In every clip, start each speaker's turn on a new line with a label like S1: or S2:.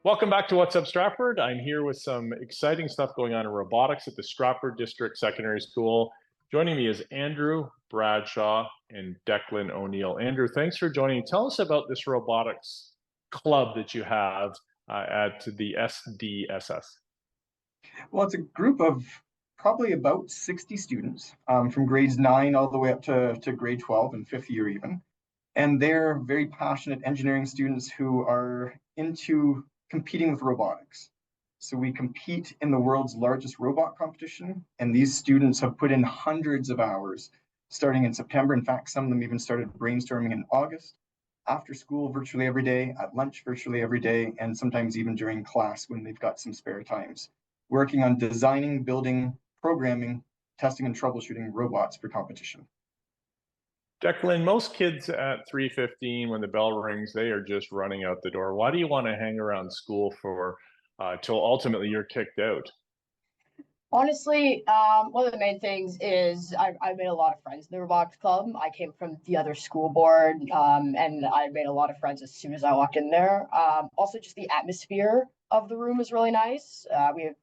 S1: Welcome back to What's Up Stratford. I'm here with some exciting stuff going on in robotics at the Stratford District Secondary School. Joining me is Andrew Bradshaw and Declan O'Neill. Andrew, thanks for joining. Tell us about this robotics club that you have at the SDSS.
S2: Well, it's a group of probably about 60 students from grades 9 all the way up to grade 12 and fifth year even. And they're very passionate engineering students who are into competing with robotics. So we compete in the world's largest robot competition, and these students have put in hundreds of hours starting in September. In fact, some of them even started brainstorming in August, after school virtually every day, at lunch virtually every day, and sometimes even during class when they've got some spare times, working on designing, building, programming, testing, and troubleshooting robots for competition.
S1: Declan, most kids at 3:15 when the bell rings, they are just running out the door. Why do you want to hang around school for till ultimately you're kicked out?
S3: Honestly, one of the main things is I made a lot of friends in the robotics club. I came from the other school board, and I made a lot of friends as soon as I walked in there. Also, just the atmosphere of the room is really nice. We have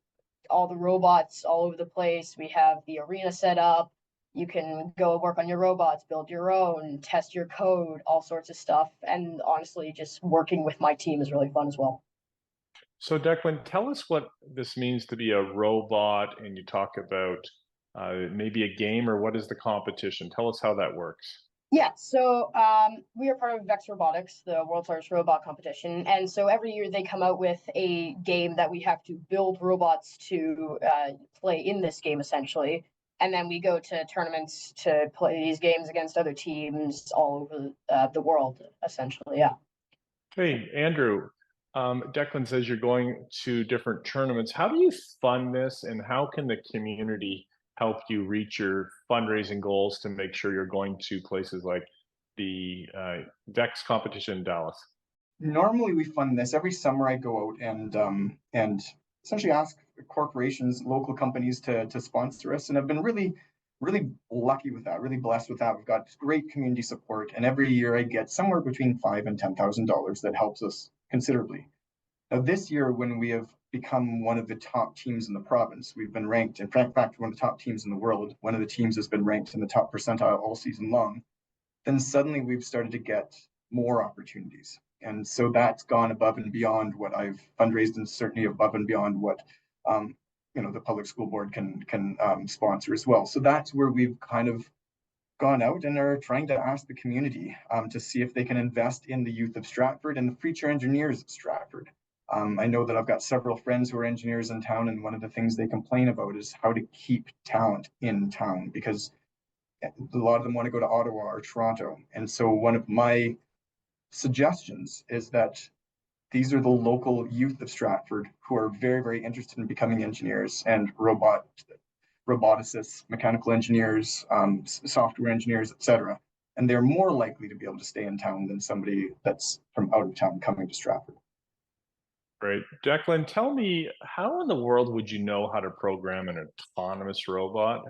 S3: all the robots all over the place. We have the arena set up. You can go work on your robots, build your own, test your code, all sorts of stuff. And honestly, just working with my team is really fun as well.
S1: So Declan, tell us what this means to be a robot, and you talk about maybe a game, or what is the competition? Tell us how that works.
S3: Yeah, so we are part of Vex Robotics, the world's largest robot competition. And so every year they come out with a game that we have to build robots to play in this game, essentially. And then we go to tournaments to play these games against other teams all over the world, essentially, yeah.
S1: Hey, Andrew, Declan says you're going to different tournaments. How do you fund this, and how can the community help you reach your fundraising goals to make sure you're going to places like the DEX competition in Dallas?
S2: Normally, we fund this every summer. I go out and essentially ask corporations, local companies to sponsor us, and I've been really lucky with that, really blessed with that. We've got great community support, and every year I get somewhere between $5,000 and $10,000 that helps us considerably. Now, this year, when we have become one of the top teams in the province, we've been ranked, in fact, one of the top teams in the world. One of the teams has been ranked in the top percentile all season long. Then suddenly we've started to get more opportunities. And so that's gone above and beyond what I've fundraised, and certainly above and beyond what the public school board can sponsor as well. So that's where we've kind of gone out and are trying to ask the community to see if they can invest in the youth of Stratford and the future engineers of Stratford. I know that I've got several friends who are engineers in town, and one of the things they complain about is how to keep talent in town, because a lot of them want to go to Ottawa or Toronto. And so one of my suggestions is that these are the local youth of Stratford who are very, very interested in becoming engineers and roboticists, mechanical engineers, software engineers, etc. And they're more likely to be able to stay in town than somebody that's from out of town coming to Stratford.
S1: Great. Declan, tell me, how in the world would you know how to program an autonomous robot?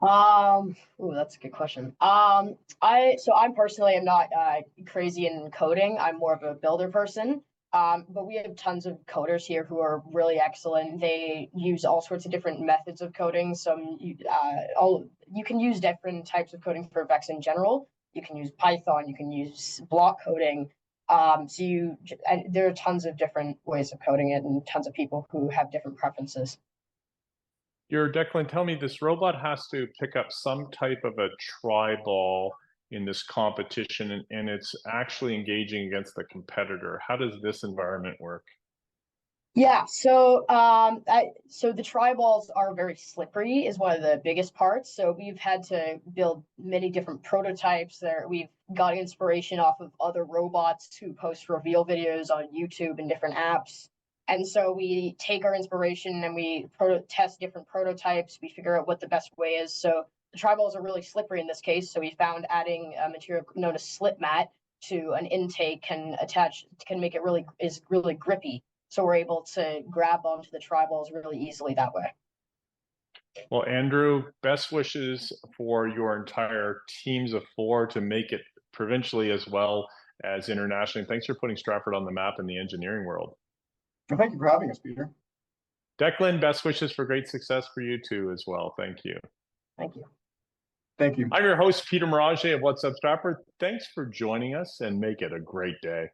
S3: That's a good question. I'm personally am not crazy in coding. I'm more of a builder person. But we have tons of coders here who are really excellent. They use all sorts of different methods of coding. You can use different types of coding for Vex in general. You can use Python. You can use block coding. There are tons of different ways of coding it, and tons of people who have different preferences.
S1: Declan, tell me, this robot has to pick up some type of a tri-ball in this competition, and it's actually engaging against the competitor. How does this environment work?
S3: Yeah, so the tri-balls are very slippery, is one of the biggest parts. So we've had to build many different prototypes there. We've got inspiration off of other robots who post reveal videos on YouTube and different apps. And so we take our inspiration and we test different prototypes. We figure out what the best way is. So the tri-balls are really slippery in this case. So we found adding a material known as slip mat to an intake can make it really grippy. So we're able to grab onto the tri-balls really easily that way.
S1: Well, Andrew, best wishes for your entire teams of 4 to make it provincially as well as internationally. Thanks for putting Stratford on the map in the engineering world.
S2: Well, thank you for having us, Peter.
S1: Declan, best wishes for great success for you too as well. Thank you.
S3: Thank you.
S2: Thank you.
S1: I'm your host, Peter Mirage of What's Up Stratford. Thanks for joining us and make it a great day.